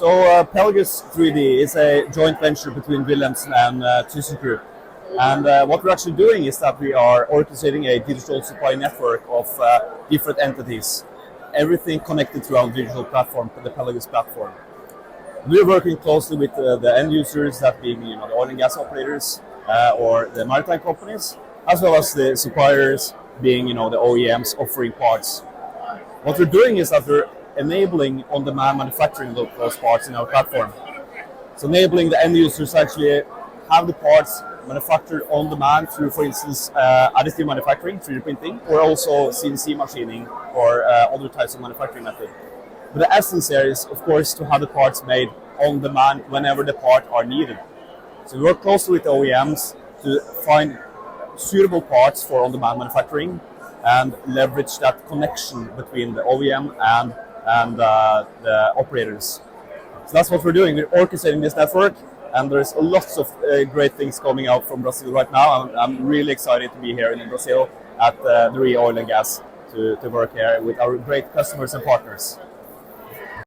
Pelagus 3D is a joint venture between Wilhelmsen and thyssenkrupp. And what we're actually doing is that we are orchestrating a digital supply network of different entities. Everything connected through our digital platform, the Pelagus platform. We're working closely with the end users, that being the oil and gas operators or the maritime companies, as well as the suppliers, being the OEMs offering parts. What we're doing is that we're enabling on-demand manufacturing of those parts in our platform. So enabling the end users to actually have the parts manufactured on demand through, for instance, additive manufacturing, 3D printing, or also CNC machining or other types of manufacturing method. But the essence here is, of course, to have the parts made on demand whenever the parts are needed. So we work closely with the OEMs to find suitable parts for on-demand manufacturing and leverage that connection between the OEM and the operators. So that's what we're doing. We're orchestrating this network, and there's lots of great things coming out from Brazil right now. I'm really excited to be here in Brazil at the ROG.e Oil and Gas to work here with our great customers and partners.